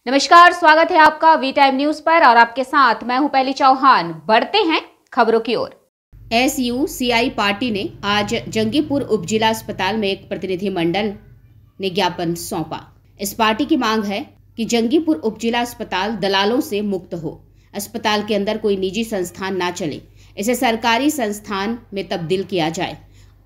नमस्कार, स्वागत है आपका वी टाइम न्यूज पर और आपके साथ मैं हूं पहली चौहान। बढ़ते हैं खबरों की ओर। SUCI पार्टी ने आज जंगीपुर उपजिला अस्पताल में एक प्रतिनिधिमंडल ने ज्ञापन सौंपा। इस पार्टी की मांग है कि जंगीपुर उपजिला अस्पताल दलालों से मुक्त हो, अस्पताल के अंदर कोई निजी संस्थान ना चले, इसे सरकारी संस्थान में तब्दील किया जाए,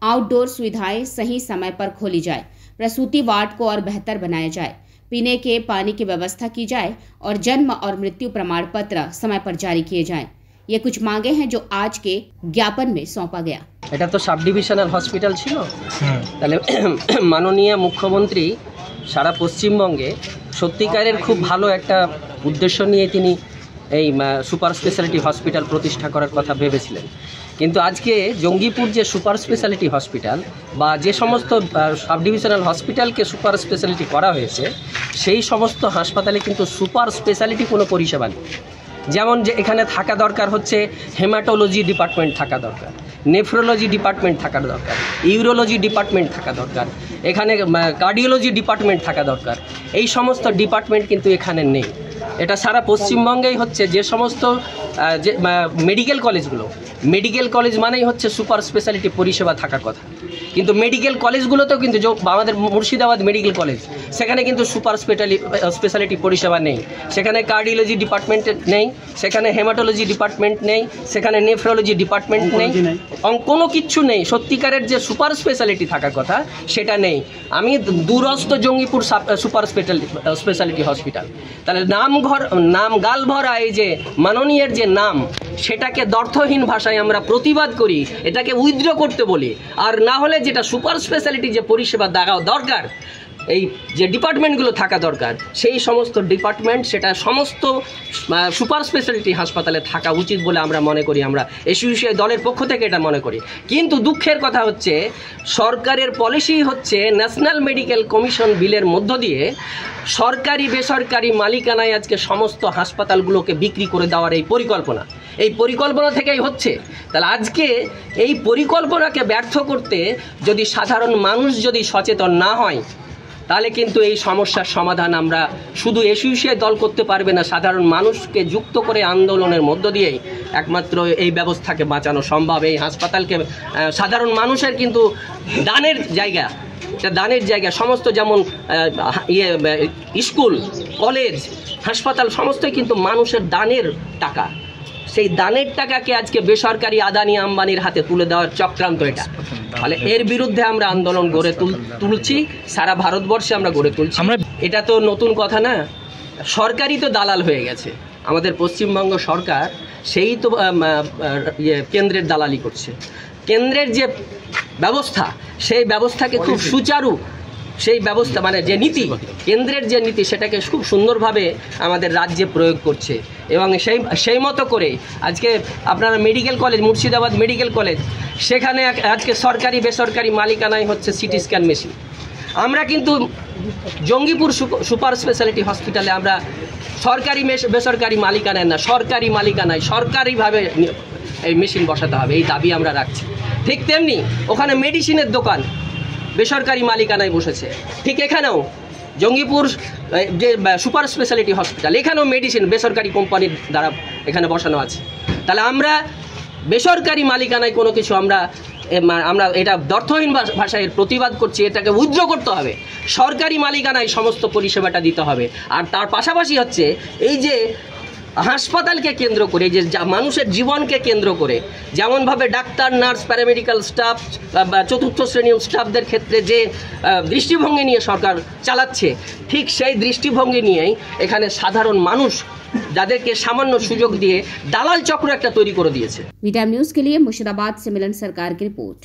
आउटडोर सुविधाएं सही समय पर खोली जाए, प्रसूति वार्ड को और बेहतर बनाया जाए, पीने के पानी की व्यवस्था की जाए और जन्म और मृत्यु प्रमाण पत्र समय पर जारी किए जाएं। ये कुछ मांगे हैं जो आज के ज्ञापन में सौंपा गया। এটা তো সাব ডিভিশনাল হসপিটাল ছিল, তাহলে মাননীয় মুখ্যমন্ত্রী সারা পশ্চিমবঙ্গে সত্যিকারের খুব ভালো একটা উদ্দেশ্য নিয়ে তিনি এই সুপার স্পেশালিটি হসপিটাল প্রতিষ্ঠা করার কথা ভেবেছিলেন। কিন্তু আজকে জঙ্গিপুর যে সুপার স্পেশালিটি হসপিটাল বা যে সমস্ত সাব ডিভিশনাল হসপিটালকে সুপার স্পেশালিটি করা হয়েছে সেই সমস্ত হাসপাতালে কিন্তু সুপার স্পেশালিটি কোনো পরিষেবা নেই। যেমন যে এখানে থাকা দরকার হচ্ছে হেমাটোলজি ডিপার্টমেন্ট থাকা দরকার, নেফ্রোলজি ডিপার্টমেন্ট থাকা দরকার, ইউরোলজি ডিপার্টমেন্ট থাকা দরকার, এখানে কার্ডিওলজি ডিপার্টমেন্ট থাকা দরকার। এই সমস্ত ডিপার্টমেন্ট কিন্তু এখানে নেই। এটা সারা পশ্চিমবঙ্গেই হচ্ছে। যে সমস্ত যে মেডিকেল কলেজগুলো, মেডিকেল কলেজ মানেই হচ্ছে সুপার স্পেশালিটি পরিষেবা থাকার কথা, কিন্তু মেডিকেল কলেজগুলোতেও কিন্তু আমাদের মুর্শিদাবাদ মেডিকেল কলেজ সেখানে কিন্তু সুপার স্পেশালিটি পরিষেবা নেই। সেখানে কার্ডিওলজি ডিপার্টমেন্ট নেই, সেখানে হেমাটোলজি ডিপার্টমেন্ট নেই, সেখানে নেফ্রোলজি ডিপার্টমেন্ট নেই, কোনো কিচ্ছু নেই। সত্যিকারের যে সুপার স্পেশালিটি থাকার কথা সেটা নেই। আমি দূরস্থ জঙ্গিপুর সুপার স্পেশালিটি হসপিটাল, তাহলে নাম গাল ভরা এই যে মাননীয়ের যে নাম সেটাকে দর্থহীন ভাষায় আমরা প্রতিবাদ করি, এটাকে উইথড্র করতে বলি। আর না হলে যেটা সুপার স্পেশালিটি যে পরিষেবা দেওয়া দরকার, এই যে ডিপার্টমেন্টগুলো থাকা দরকার সেই সমস্ত ডিপার্টমেন্ট সেটা সমস্ত সুপার স্পেশালিটি হাসপাতালে থাকা উচিত বলে আমরা মনে করি। আমরা SUCI দলের পক্ষ থেকে এটা মনে করি। কিন্তু দুঃখের কথা হচ্ছে সরকারের পলিসি হচ্ছে ন্যাশনাল মেডিকেল কমিশন বিলের মধ্য দিয়ে সরকারি বেসরকারি মালিকানায় আজকে সমস্ত হাসপাতালগুলোকে বিক্রি করে দেওয়ার এই পরিকল্পনা থেকেই হচ্ছে। তাহলে আজকে এই পরিকল্পনাকে ব্যর্থ করতে যদি সাধারণ মানুষ যদি সচেতন না হয় তাহলে কিন্তু এই সমস্যার সমাধান আমরা শুধু SUCI দল করতে পারবে না, সাধারণ মানুষকে যুক্ত করে আন্দোলনের মধ্য দিয়েই একমাত্র এই ব্যবস্থাকে বাঁচানো সম্ভব। এই হাসপাতালকে সাধারণ মানুষের কিন্তু দানের জায়গা সমস্ত, যেমন স্কুল কলেজ হাসপাতাল সমস্তই কিন্তু মানুষের দানের টাকা। সেই দানের টাকাকে আজকে বেসরকারি আদানি আম্বানির হাতে তুলে দেওয়ার চক্রান্ত এটা। তাহলে এর বিরুদ্ধে আমরা আন্দোলন গড়ে তুলছি, সারা ভারতবর্ষে আমরা গড়ে তুলছি। এটা তো নতুন কথা না, সরকারই তো দালাল হয়ে গেছে। আমাদের পশ্চিমবঙ্গ সরকার সেই তো কেন্দ্রের দালালি করছে। কেন্দ্রের যে ব্যবস্থা সেই ব্যবস্থাকে খুব সুচারু, সেই ব্যবস্থা মানে যে নীতি, কেন্দ্রের যে নীতি সেটাকে খুব সুন্দরভাবে আমাদের রাজ্যে প্রয়োগ করছে। এবং সেই মতো করে আজকে আপনারা medical college, Murshidabad medical college, সেখানে আজকে সরকারি বেসরকারি মালিকানায় হচ্ছে সিটি স্ক্যান মেশিন। আমরা কিন্তু জঙ্গিপুর সুপার স্পেশালিটি হসপিটালে আমরা সরকারি বেসরকারি মালিকানায় না, সরকারি মালিকানায় সরকারিভাবে এই মেশিন বসাতে হবে, এই দাবি আমরা রাখছি। ঠিক তেমনি ওখানে মেডিসিনের দোকান বেসরকারি মালিকানায় বসেছে। ঠিক এখানেও জঙ্গিপুর যে সুপার স্পেশালিটি হসপিটাল, এখানেও মেডিসিন বেসরকারি কোম্পানির দ্বারা এখানে বসানো আছে। তাহলে আমরা বেসরকারি মালিকানায় কোনো কিছু আমরা এটা দর্থহীন ভাষায় প্রতিবাদ করছি, এটাকে উইথড্র করতে হবে। সরকারি মালিকানায় সমস্ত পরিষেবাটা দিতে হবে। আর তার পাশাপাশি হচ্ছে এই যে হাসপাতালকে কেন্দ্র করে, যে মানুষের জীবনকে কেন্দ্র করে, যেমনভাবে ডাক্তার, নার্স, প্যারামেডিক্যাল স্টাফ বা চতুর্থ শ্রেণীর স্টাফদের ক্ষেত্রে যে দৃষ্টিভঙ্গি নিয়ে সরকার চালাচ্ছে, ঠিক সেই দৃষ্টিভঙ্গি নিয়েই এখানে সাধারণ মানুষ যাদেরকে সামান্য সুযোগ দিয়ে দালাল চক্র একটা তৈরি করে দিয়েছে। वी टाइम न्यूज के लिए मुर्शिदाबाद से मिलन सरकार की रिपोर्ट।